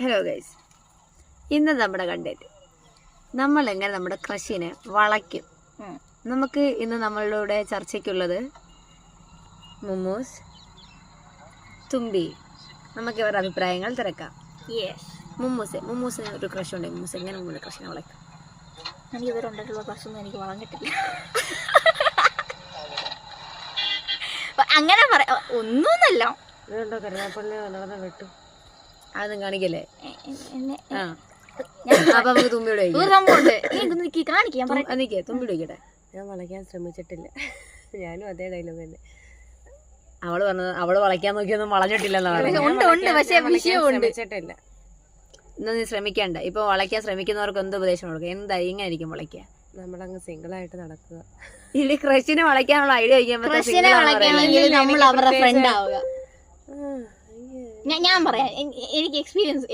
Hello guys, ഇന്ന് നമ്മുടെ content നമ്മളെങ്ങനെ നമ്മുടെ ക്രഷിനെ വളയ്ക്കും. നമുക്ക് ഇന്ന് നമ്മളുടെ ചർച്ചയ്ക്കുള്ളത് മുമ്മൂസ്, തുമ്പി. നമുക്ക് ഇവരുടെ അഭിപ്രായങ്ങൾ തിരക്കാം. മുമ്മൂസിന് ഒരു ക്രഷ് ഉണ്ട്. മുമ്മൂസ് എങ്ങനെ മുമ്പിൽ ക്രഷിനെ വളയ്ക്കും? എനിക്ക് ഇതുവരെ ഉണ്ടായിട്ടുള്ള ക്രഷൊന്നും എനിക്ക് വളഞ്ഞിട്ടില്ല. അങ്ങനെ പറയാ ഒന്നുമല്ല. വെട്ടു അതൊന്നും കാണിക്കല്ലേ. തുമ്പിയുടെ തുമ്പിയുടെ ഞാൻ വളയ്ക്കാൻ ശ്രമിച്ചിട്ടില്ല. ഞാനും അതേ ഡയലോഗ് തന്നെ. അവള് പറഞ്ഞത് അവള് വളയ്ക്കാൻ നോക്കിയൊന്നും വളഞ്ഞിട്ടില്ലെന്നാ ശ്രമിച്ചിട്ടില്ല. എന്നാ നീ ശ്രമിക്കണ്ട. ഇപ്പൊ വളയ്ക്കാൻ ശ്രമിക്കുന്നവർക്ക് എന്ത് ഉപദേശം കൊടുക്കുക? എന്താ ഇങ്ങനെ ആയിരിക്കും വളയ്ക്കുക? നമ്മളങ്ങ് സിംഗിൾ ആയിട്ട് നടക്കുക. ഇനി ക്രഷിനെ വളയ്ക്കാനുള്ള ഐഡിയ നമ്മൾ അവരുടെ ഫ്രണ്ട് ആവുക. ഞാൻ പറയാം, എനിക്ക് എക്സ്പീരിയൻസ്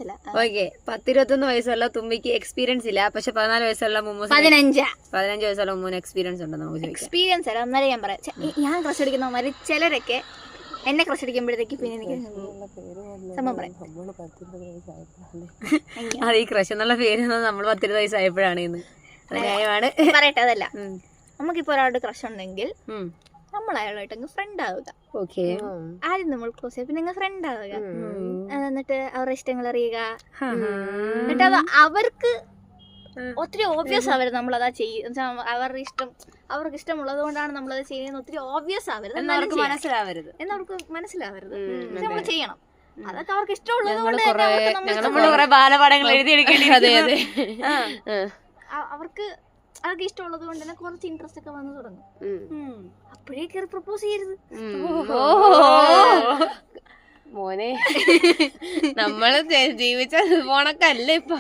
അല്ല. ഓക്കെ, 10-21 വയസ്സുള്ള തുമ്പിക്ക് എക്സ്പീരിയൻസ് ഇല്ല. പക്ഷെ 14 വയസ്സുള്ള മുമ്മൂസ് 15 വയസ്സുള്ള മുമ്മൂന് എക്സ്പീരിയൻസ് ഉണ്ടെന്ന് നമുക്ക് ചോദിക്കാം. എക്സ്പീരിയൻസ് അല്ല, എന്നാലും ഞാൻ പറയാം. ഞാൻ ക്രഷ് അടിക്കുന്നവന്മാര് ചിലരൊക്കെ എന്നെ ക്രഷ് അടിക്കുമ്പോഴത്തേക്ക് പിന്നെ എനിക്ക് സംഭവം പറയാം. അത് ഈ ക്രഷ് എന്നുള്ള പേര് നമ്മൾ 10-20 വയസ്സായപ്പോഴാണ് ഇന്ന്. ന്യായമാണ്. പറയട്ടെ, അതല്ല, നമുക്കിപ്പോ ഒരാളുടെ ക്രഷ് ഉണ്ടെങ്കിൽ നമ്മൾ അയാളായിട്ട് ഫ്രണ്ട് ആവുക. ഓക്കെ, ആദ്യം നമ്മൾ ക്ലോസ് ആയി പിന്നെ ഫ്രണ്ട് ആവുക. എന്നിട്ട് അവരുടെ ഇഷ്ടങ്ങൾ അറിയുക. എന്നിട്ട് അത് അവർക്ക് ഒത്തിരി ഓബ്വിയസ് ആവരുത് നമ്മളതാ ചെയ്യുക. അവർക്ക് ഇഷ്ടമുള്ളത് കൊണ്ടാണ് നമ്മളത് ചെയ്യുന്നത്. ഒത്തിരി ഓബ്വിയസ് ആവരുത്, എന്നവർക്ക് മനസ്സിലാവരുത്. നമ്മൾ ചെയ്യണം. അതൊക്കെ അവർക്ക് ഇഷ്ടമുള്ളത് കൊണ്ട് ബാലപാഠങ്ങൾ എഴുതിയെടുക്കേണ്ടി. അവർക്ക് അതൊക്കെ ഇഷ്ടമുള്ളത് കൊണ്ട് തന്നെ കുറച്ച് ഇൻട്രസ്റ്റ് ഒക്കെ വന്നു തുടങ്ങും. അപ്പോഴേ കയറി പ്രപ്പോസ് ചെയ്യരുത് മോനെ. നമ്മള് ജീവിച്ച പോണക്കല്ല ഇപ്പൊ.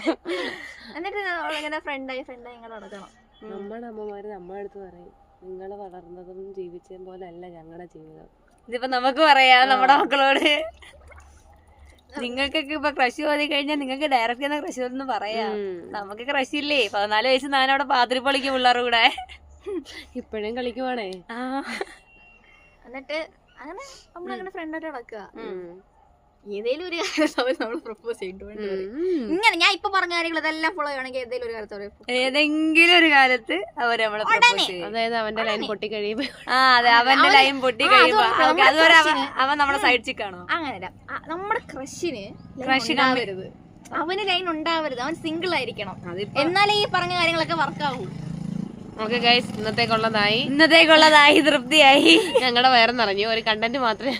എന്നിട്ട് നമ്മളിങ്ങനെ ഫ്രണ്ടായി ഇങ്ങനെ നടക്കണം. നമ്മുടെ അമ്മമാര് നമ്മളെ അടുത്ത് പറയും, നിങ്ങള് വളർന്നതും ജീവിച്ചതും പോലെ അല്ല ഞങ്ങളുടെ ജീവിതം. ഇതിപ്പോ നമുക്ക് പറയാം നമ്മുടെ മക്കളോട്. നിങ്ങൾക്കൊക്കെ ഇപ്പൊ ക്രഷ് തോന്നി കഴിഞ്ഞാൽ നിങ്ങൾക്ക് ഡയറക്റ്റ് ചെയ്യുന്ന ക്രഷ് ഒന്നും പറയാം. നമുക്ക് ക്രഷ് ഇല്ലേ? 14 വയസ്സ് ഞാനവിടെ പാത്രി പൊളിക്കും പിള്ളേരുടെ കൂടെ. ഇപ്പഴും കളിക്കുവാണേ. എന്നിട്ട് അങ്ങനെ നമ്മളങ്ങനെ ഫ്രണ്ടായിട്ട് നടക്കുക. ഏതെങ്കിലും ഒരു കാര്യം നമ്മൾ പ്രപ്പോസ് ചെയ്തിട്ട് ഇങ്ങനെ ഞാൻ ഇപ്പൊ പറഞ്ഞ കാര്യങ്ങൾ ഇതെല്ലാം ഫോളോ ചെയ്യണമെങ്കിൽ ഏതെങ്കിലും ഒരു കാലത്ത് അവർ നമ്മളെ പ്രപ്പോസ് ചെയ്യും. അതായത് അവന്റെ ലൈൻ പൊട്ടി കഴിയുമ്പോ. അതെ, അവന്റെ ലൈൻ പൊട്ടി കഴിയുമ്പോ അതുവരെ അവൻ നമ്മുടെ സൈഡ് ചിക്കാണോ? അങ്ങനല്ല, നമ്മുടെ ക്രഷിന് ഉണ്ടാവരുത്, അവന് ലൈൻ ഉണ്ടാവരുത്, അവൻ സിംഗിൾ ആയിരിക്കണം. എന്നാലേ ഈ പറഞ്ഞ കാര്യങ്ങളൊക്കെ വർക്കാവൂ. ഓക്കെ ഗൈസ്, ഇന്നത്തേക്കുള്ളതായി തൃപ്തിയായി. ഞങ്ങളുടെ വയറ് നിറഞ്ഞു. ഒരു കണ്ടന്റ് മാത്രമേ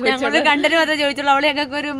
ഞങ്ങൾ ചോദിച്ചുള്ളൂ. അവളെ ഞങ്ങൾക്ക് ഒരു